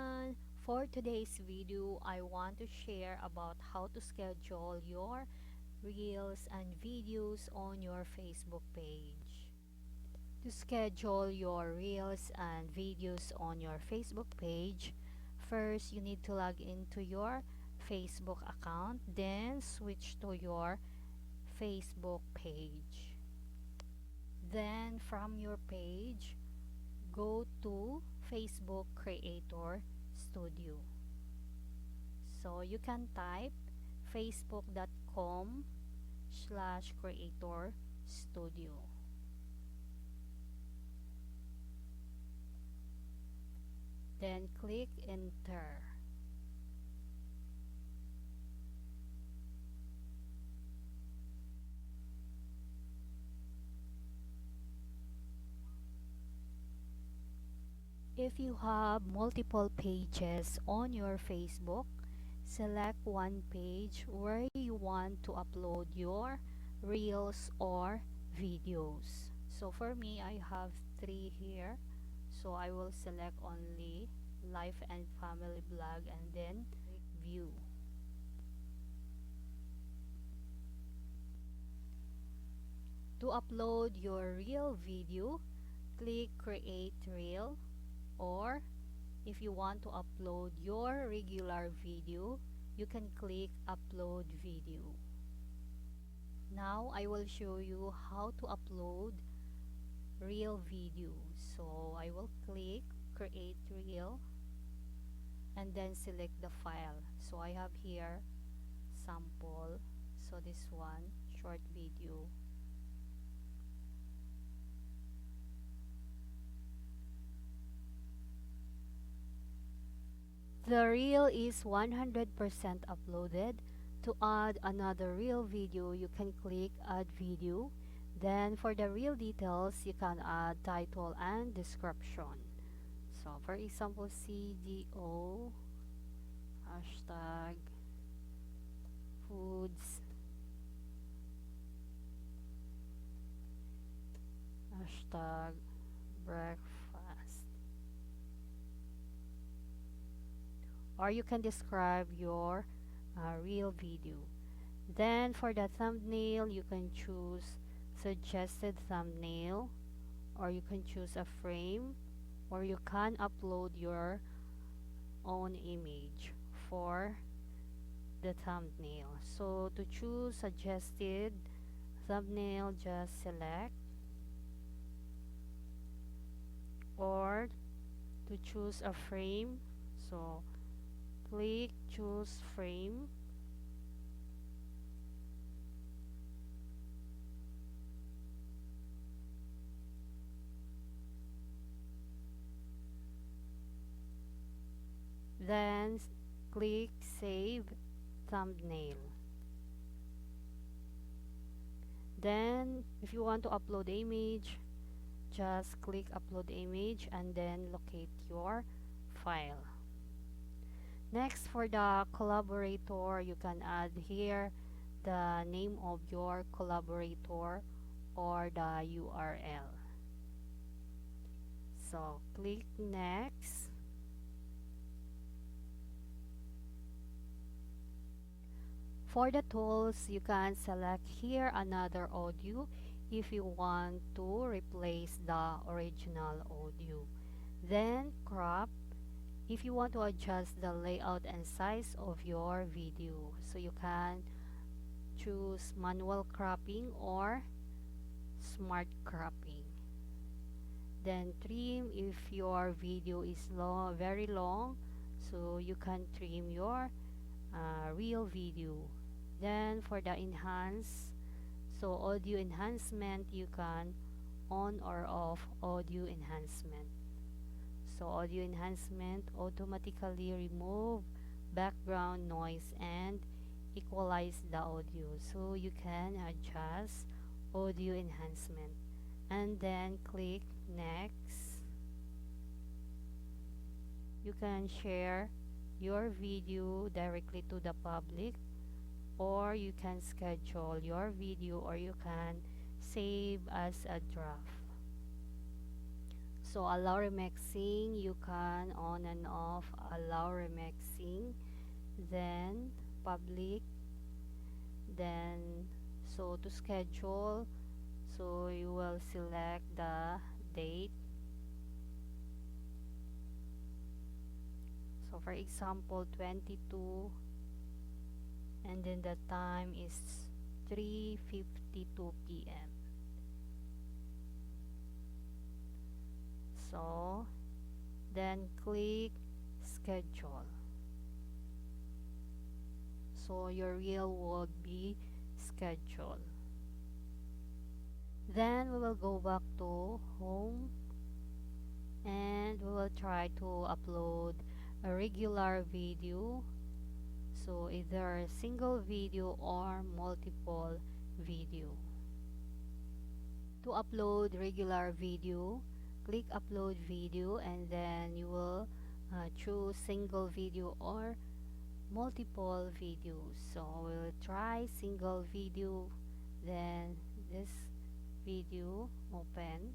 everyone! For today's video, I want to share about how to schedule your reels and videos on your Facebook page. To schedule your reels and videos on your Facebook page, first you need to log into your Facebook account, then switch to your Facebook page. Then from your page, go to Facebook Creator Studio. So you can type facebook.com/creator studio. Then click enter. If you have multiple pages on your Facebook, select one page where you want to upload your reels or videos. So for me, I have 3 here. So I will select only life and family blog and then click view. To upload your reel video, click create reel, or if you want to upload your regular video, you can click upload video. Now I will show you how to upload reel video. So I will click create reel and then select the file. So I have here sample, so this one short video. The reel is 100% uploaded. To add another reel video, you can click add video. Then for the reel details, you can add title and description. So for example, CDO hashtag foods hashtag breakfast. Or you can describe your reel video. Then for the thumbnail, you can choose suggested thumbnail, or you can choose a frame, or you can upload your own image for the thumbnail. So to choose suggested thumbnail, just select, or to choose a frame, so click choose frame. Then click save thumbnail. Then if you want to upload image, just click upload image and then locate your file. Next, for the collaborator, you can add here the name of your collaborator or the URL. So click next. For the tools, you can select here another audio if you want to replace the original audio. Then crop if you want to adjust the layout and size of your video. So you can choose manual cropping or smart cropping. Then trim if your video is very long, so you can trim your real video. Then for the enhance, so audio enhancement, you can on or off audio enhancement. So audio enhancement automatically remove background noise and equalize the audio. So you can adjust audio enhancement and then click next. You can share your video directly to the public, or you can schedule your video, or you can save as a draft. So allow remixing, you can on and off allow remixing, then public, then so to schedule, so you will select the date. So for example 22, and then the time is 3:52 p.m. So then click schedule, so your reel would be scheduled. Then we will go back to home, and we will try to upload a regular video, so either a single video or multiple video. To upload regular video, click upload video, and then you will choose single video or multiple videos. So we'll try single video, then this video, open,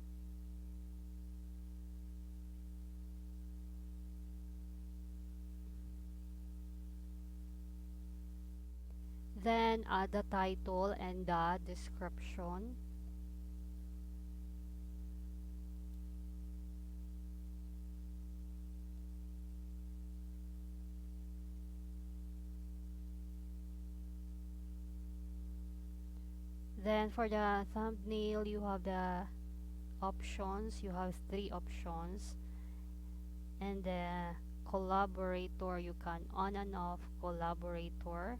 then add the title and the description. Then for the thumbnail, you have the options. You have three options, and the collaborator, you can on and off collaborator.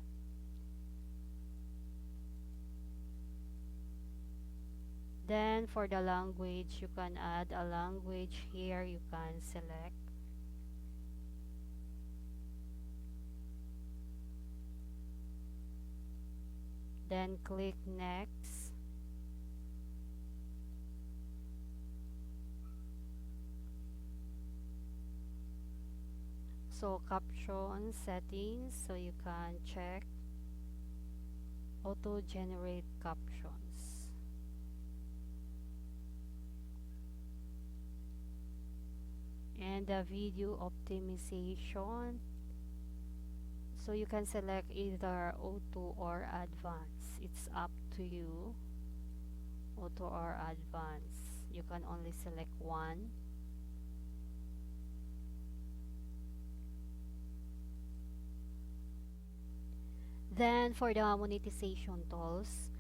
Then for the language, you can add a language here, you can select. Then click next. So caption settings, so you can check auto generate captions. And the video optimization, so you can select either auto or advanced. It's up to you, auto or advanced. You can only select one. Then for the monetization tools,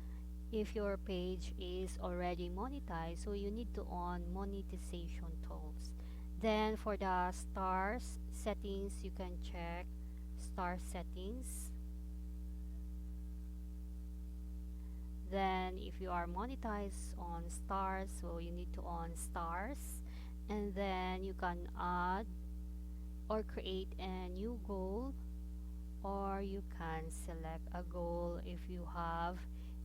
if your page is already monetized, so you need to on monetization tools. Then for the stars settings, you can check star settings. Then if you are monetized on stars, so you need to on stars, and then you can add or create a new goal, or you can select a goal if you have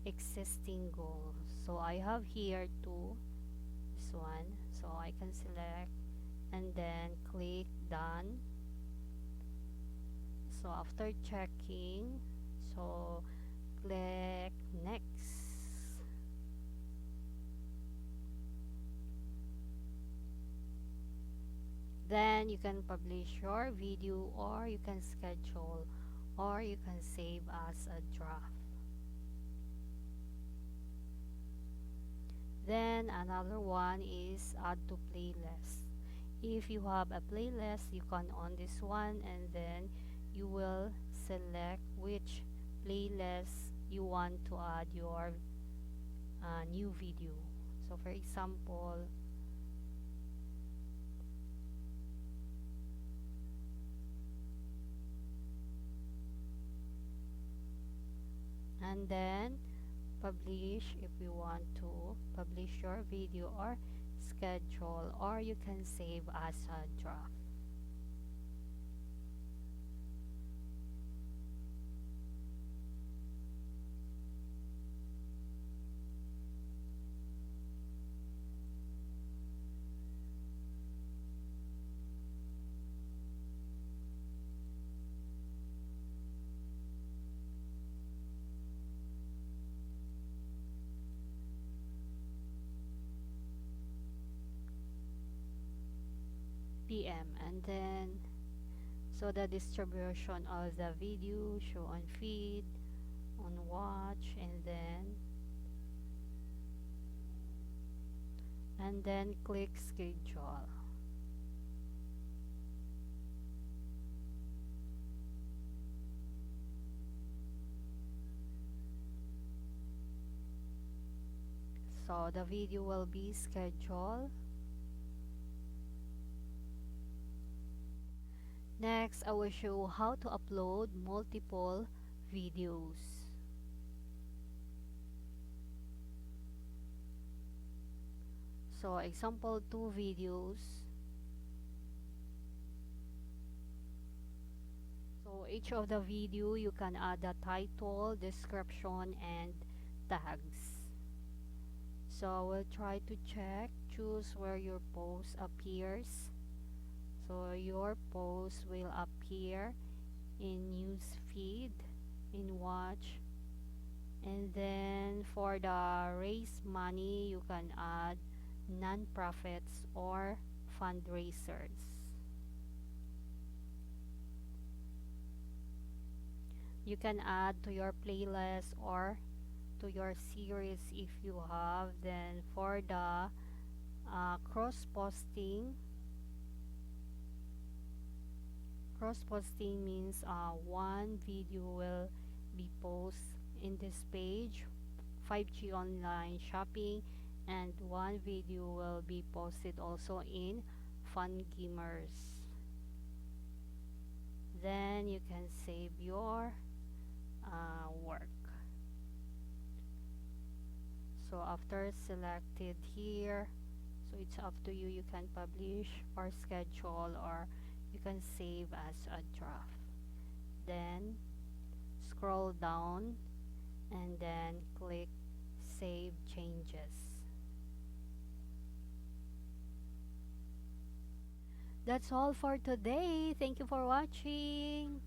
existing goals. So I have here this one, so I can select and then click done. So after checking, so click next. Then you can publish your video, or you can schedule, or you can save as a draft. Then another one is add to playlist. If you have a playlist, you can on this one, and then you will select which playlist you want to add your new video. So for example, and then publish if you want to publish your video, or schedule, or you can save as a draft. PM, and then So the distribution of the video, show on feed, on watch, and then click schedule. So the video will be scheduled. Next, I will show how to upload multiple videos. So example 2 videos. So each of the video you can add a title, description, and tags. So we'll try to check, choose where your post appears. So your post will appear in news feed, in watch, and then for the raise money you can add non-profits or fundraisers. You can add to your playlist or to your series if you have. Then for the cross posting means one video will be posted in this page 5G online shopping, and one video will be posted also in fun gamers. Then you can save your work. So after selected here, so it's up to you, you can publish or schedule, or you can save as a draft. Then scroll down and then click save changes. That's all for today. Thank you for watching.